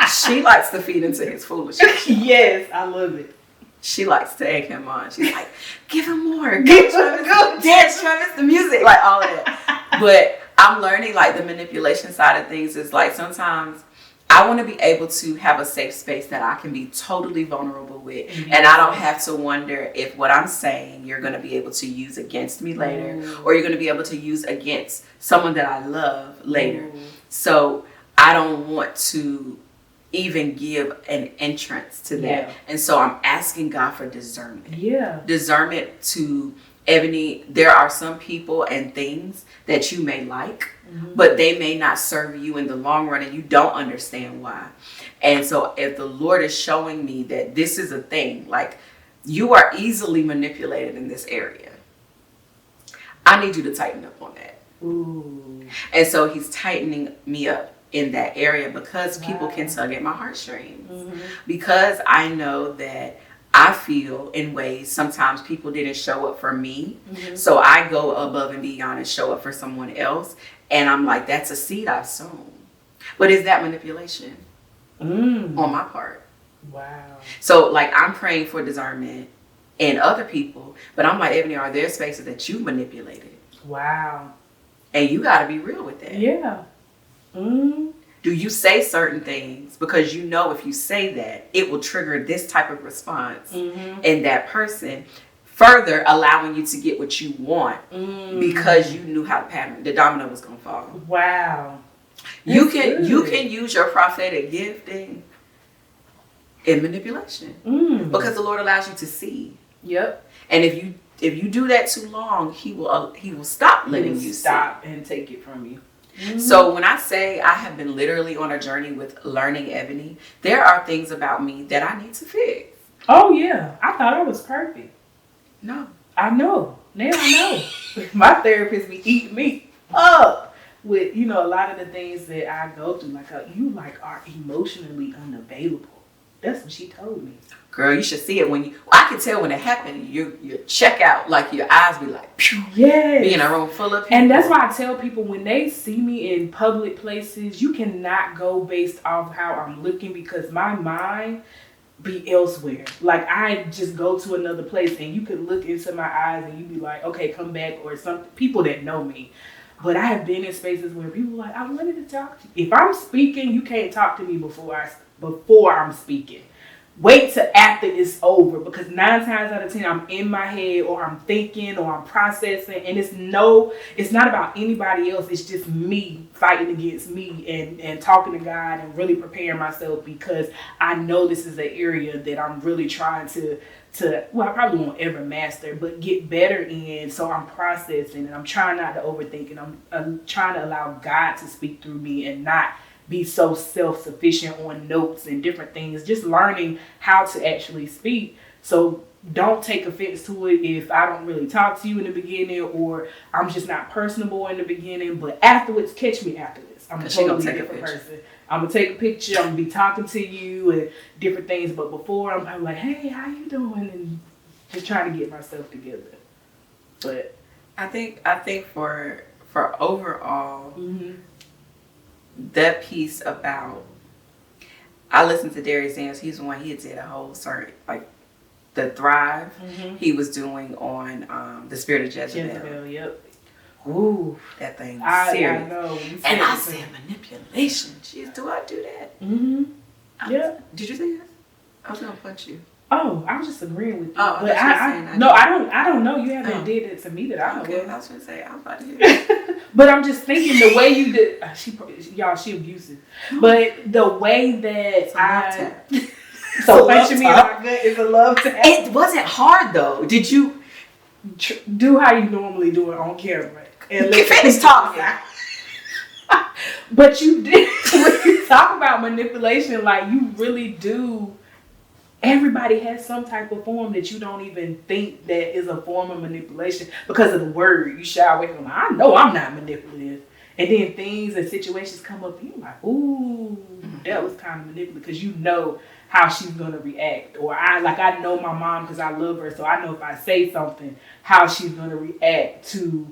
[SPEAKER 1] she likes to feed into his foolishness.
[SPEAKER 2] Yes, I love it.
[SPEAKER 1] She likes to egg him on. She's like, give him more. Go dance, Travis, the music, all of that. But I'm learning the manipulation side of things is sometimes I want to be able to have a safe space that I can be totally vulnerable with. And I don't have to wonder if what I'm saying you're going to be able to use against me later, or you're going to be able to use against someone that I love later. So I don't want to even give an entrance to that. And so I'm asking God for discernment. Discernment to Ebony, there are some people and things that you may like, but they may not serve you in the long run, and you don't understand why. And so if the Lord is showing me that this is a thing, like you are easily manipulated in this area, I need you to tighten up on that. And so he's tightening me up in that area because people can tug at my heartstrings. Because I know that I feel in ways sometimes people didn't show up for me. So I go above and beyond and show up for someone else. And I'm like, that's a seed I've sown. But is that manipulation on my part?
[SPEAKER 2] Wow.
[SPEAKER 1] So like I'm praying for discernment in other people. But I'm like, Ebony, are there spaces that you manipulated?
[SPEAKER 2] Wow.
[SPEAKER 1] And you got to be real with that.
[SPEAKER 2] Yeah.
[SPEAKER 1] Do you say certain things because you know if you say that, it will trigger this type of response in that person, further allowing you to get what you want because you knew how the domino was going to fall.
[SPEAKER 2] Wow.
[SPEAKER 1] You can use your prophetic gifting in manipulation because the Lord allows you to see.
[SPEAKER 2] Yep.
[SPEAKER 1] And if you do that too long, he will stop letting you
[SPEAKER 2] stop and take it from you.
[SPEAKER 1] So when I say I have been literally on a journey with learning Ebony, there are things about me that I need to fix.
[SPEAKER 2] Oh yeah, I thought I was perfect.
[SPEAKER 1] No,
[SPEAKER 2] I know. Now I know. My therapist be eating me up with a lot of the things that I go through. Like you are emotionally unavailable. That's what she told me.
[SPEAKER 1] Girl, you should see it I can tell when it happened. You check out, like your eyes be like, pew.
[SPEAKER 2] Yes.
[SPEAKER 1] Be in a room full of people.
[SPEAKER 2] And that's why I tell people when they see me in public places, you cannot go based off how I'm looking because my mind be elsewhere. Like I just go to another place and you could look into my eyes and you be like, okay, come back or something. People that know me. But I have been in spaces where people are like, I wanted to talk to you. If I'm speaking, you can't talk to me before I'm speaking. Wait till after it's over because 9 times out of 10 I'm in my head or I'm thinking or I'm processing and it's not about anybody else. It's just me fighting against me and talking to God and really preparing myself because I know this is an area that I'm really trying to I probably won't ever master, but get better in. So I'm processing and I'm trying not to overthink and I'm trying to allow God to speak through me and not be so self-sufficient on notes and different things, just learning how to actually speak. So don't take offense to it if I don't really talk to you in the beginning or I'm just not personable in the beginning, but afterwards, catch me afterwards. I'm a totally different person. I'm going to take a picture, I'm going to be talking to you and different things, but before I'm like, hey, how you doing? And just trying to get myself together. But
[SPEAKER 1] I think for overall, that piece about, I listened to Darius Daniels. He's the one, he did a whole certain, like the Thrive he was doing on the Spirit of Jezebel.
[SPEAKER 2] Yep.
[SPEAKER 1] Ooh, that thing was serious.
[SPEAKER 2] I know.
[SPEAKER 1] And I said manipulation. Jeez, do I do that?
[SPEAKER 2] Yeah.
[SPEAKER 1] Did you say that? I was gonna punch you.
[SPEAKER 2] Oh, I was just agreeing with you.
[SPEAKER 1] Oh,
[SPEAKER 2] but I don't know. You haven't did it to me that I know.
[SPEAKER 1] Okay, I was gonna say I was about to hear that.
[SPEAKER 2] But I'm just thinking the way you did. She abusive. But the way that so punching me in my gut is a love tap.
[SPEAKER 1] It wasn't hard though. Did you
[SPEAKER 2] do how you normally do it on camera and
[SPEAKER 1] let finish talking?
[SPEAKER 2] But you did. When you talk about manipulation, like you really do. Everybody has some type of form that you don't even think that is a form of manipulation because of the word. You shy away from, I know I'm not manipulative. And then things and situations come up and you're like, ooh, that was kind of manipulative because you know how she's going to react. Or I know my mom because I love her. So I know if I say something, how she's going to react to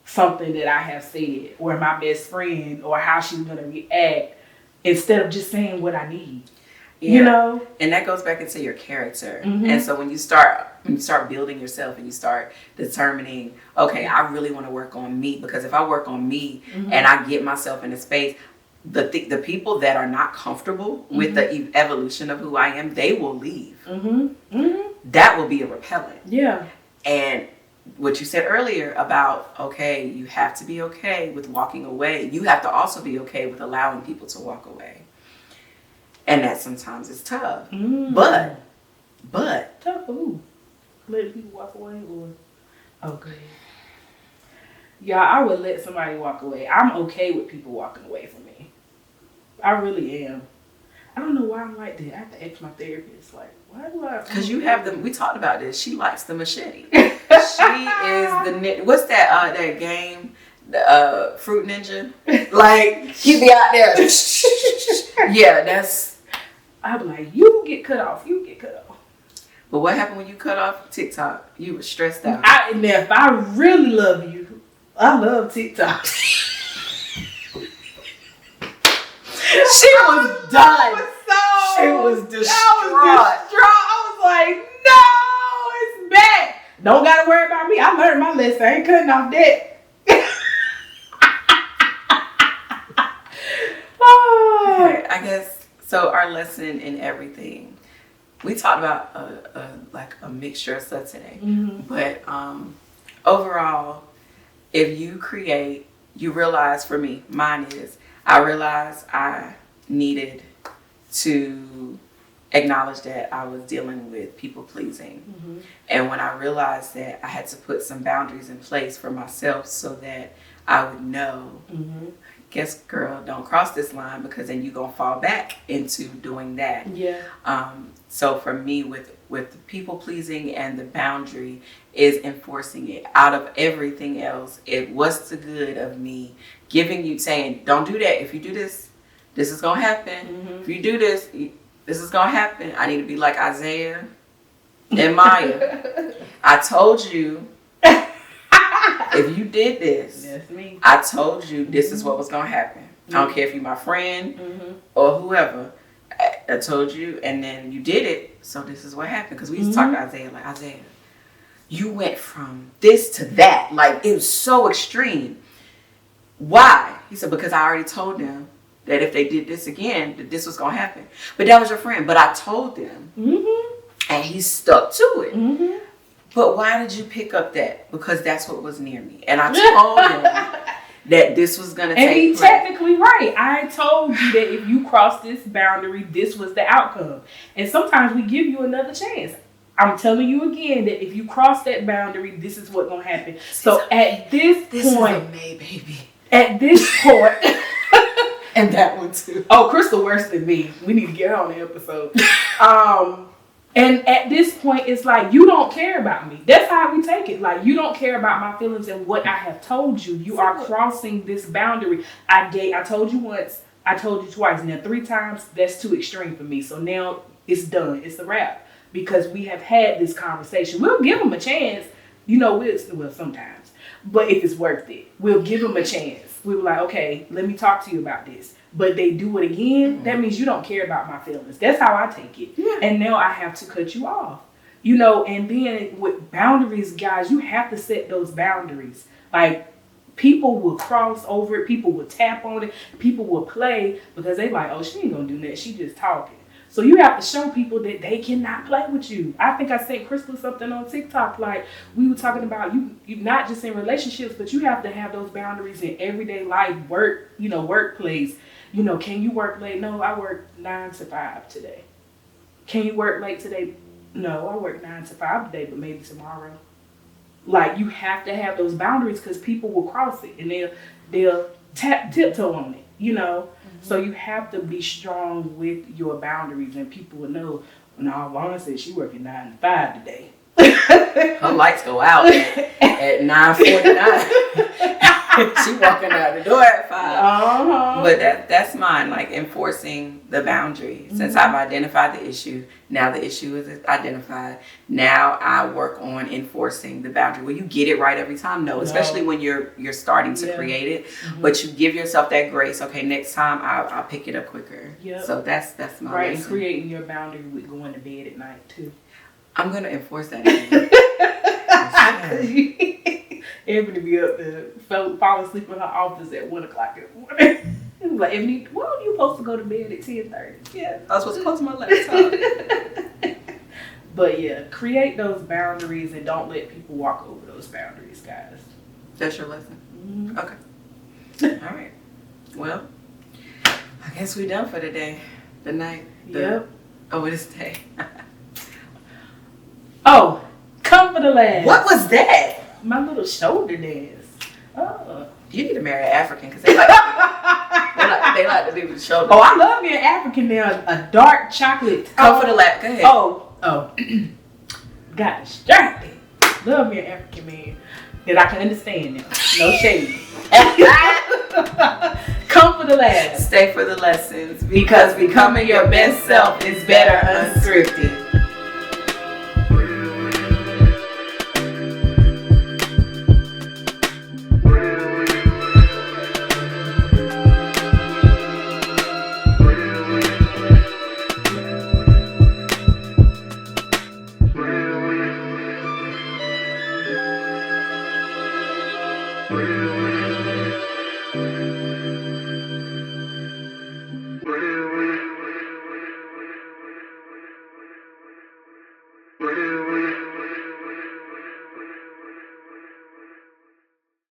[SPEAKER 2] something that I have said. Or my best friend, or how she's going to react instead of just saying what I need. Yeah. You know,
[SPEAKER 1] and that goes back into your character. And so when you start building yourself and you start determining, okay, I really want to work on me, because if I work on me and I get myself in a space, the people that are not comfortable with the evolution of who I am, they will leave. That will be a repellent.
[SPEAKER 2] Yeah.
[SPEAKER 1] And what you said earlier about, okay, you have to be okay with walking away. You have to also be okay with allowing people to walk away. And that sometimes is tough. But
[SPEAKER 2] tough for who? Letting people walk away or okay. Yeah, I would let somebody walk away. I'm okay with people walking away from me. I really am. I don't know why I'm like that. I have to ask my therapist, like, why do I?
[SPEAKER 1] Because you have them. We talked about this. She likes the machete. She is the what's that that game, the Fruit Ninja. Like he be out there. Yeah, that's.
[SPEAKER 2] I be like, you get cut off. You get cut off.
[SPEAKER 1] But what happened when you cut off TikTok? You were stressed out.
[SPEAKER 2] If I really love you, I love TikTok.
[SPEAKER 1] She was done. She was distraught.
[SPEAKER 2] I was like, no, it's bad. Don't gotta worry about me. I learned my lesson. I ain't cutting off that.
[SPEAKER 1] I guess so. Our lesson in everything. We talked about like a mixture of stuff today, but overall, if you create, you realize. For me, mine is. I realized I needed to acknowledge that I was dealing with people pleasing. And when I realized that, I had to put some boundaries in place for myself so that I would know, guess girl, don't cross this line, because then you're going to fall back into doing that.
[SPEAKER 2] Yeah.
[SPEAKER 1] So for me, with the people pleasing and the boundary is enforcing it out of everything else. What's the good of me giving you, saying, don't do that. If you do this, this is going to happen. If you do this, this is going to happen. I need to be like Isaiah and Maya. I told you, if you did this,
[SPEAKER 2] that's me.
[SPEAKER 1] I told you this is what was going to happen. I don't care if you're my friend or whoever. I told you, and then you did it, so this is what happened. Because we used to talk to Isaiah, like, Isaiah, you went from this to that. Like, it was so extreme. Why? He said, because I already told them that if they did this again, that this was going to happen. But that was your friend. But I told them, and he stuck to it. But why did you pick up that? Because that's what was near me. And I told him that this was going to take place.
[SPEAKER 2] And he's technically right. I told you that if you cross this boundary, this was the outcome. And sometimes we give you another chance. I'm telling you again that if you cross that boundary, this is what's going to happen. So at this point...
[SPEAKER 1] This is a May baby.
[SPEAKER 2] At this point...
[SPEAKER 1] And that one too.
[SPEAKER 2] Oh, Crystal worse than me. We need to get her on the episode. And at this point, it's like, you don't care about me. That's how we take it. Like, you don't care about my feelings and what I have told you. You are crossing this boundary. I told you once. I told you twice. Now, 3 times, that's too extreme for me. So now it's done. It's a wrap. Because we have had this conversation. We'll give them a chance. You know, well, sometimes. But if it's worth it, we'll give them a chance. We were like, okay, let me talk to you about this. But they do it again, that means you don't care about my feelings. That's how I take it. Yeah. And now I have to cut you off. You know, and then with boundaries, guys, you have to set those boundaries. Like, people will cross over it. People will tap on it. People will play because they like, oh, she ain't going to do that. She just talking. So you have to show people that they cannot play with you. I think I sent Crystal something on TikTok. Like, we were talking about you not just in relationships, but you have to have those boundaries in everyday life, work, workplace. You know, can you work late? No, I work 9 to 5 today. Can you work late today? No, I work 9 to 5 today, but maybe tomorrow. Like, you have to have those boundaries because people will cross it and they'll tiptoe on it, you know. So you have to be strong with your boundaries, and people will know. No, Lana said she working 9 to 5 today.
[SPEAKER 1] Her lights go out at 9:49. She walking out the door at 5. But that's mine, like enforcing the boundary. Since I've identified the issue, now the issue is identified. Now I work on enforcing the boundary. Will you get it right every time? No, especially when you're starting to create it. But you give yourself that grace. Okay, next time I'll pick it up quicker. Yep. So that's my
[SPEAKER 2] right.
[SPEAKER 1] lesson.
[SPEAKER 2] And creating your boundary with going to bed at night too.
[SPEAKER 1] I'm gonna enforce that again.
[SPEAKER 2] Ebony be up there, fall asleep in her office at 1 o'clock in the morning. Like, Ebony, why are you supposed to go to bed at 10:30?
[SPEAKER 1] Yeah, I was supposed to close my laptop.
[SPEAKER 2] But yeah, create those boundaries and don't let people walk over those boundaries, guys.
[SPEAKER 1] That's your lesson?
[SPEAKER 2] Mm-hmm.
[SPEAKER 1] Okay. All right. Well, I guess we're done for today. The night.
[SPEAKER 2] Yep.
[SPEAKER 1] Oh, what is day?
[SPEAKER 2] Oh, come for the last.
[SPEAKER 1] What was that?
[SPEAKER 2] My little shoulder dance. Oh.
[SPEAKER 1] You need to marry an African because they like they like to do the shoulder.
[SPEAKER 2] Oh, I love me an African now. A dark chocolate.
[SPEAKER 1] Come for the lap. Go ahead.
[SPEAKER 2] Oh. Got distracted. Love me an African man that I can understand now. No shade. Come for the last.
[SPEAKER 1] Stay for the lessons because becoming your best self is better unscripted.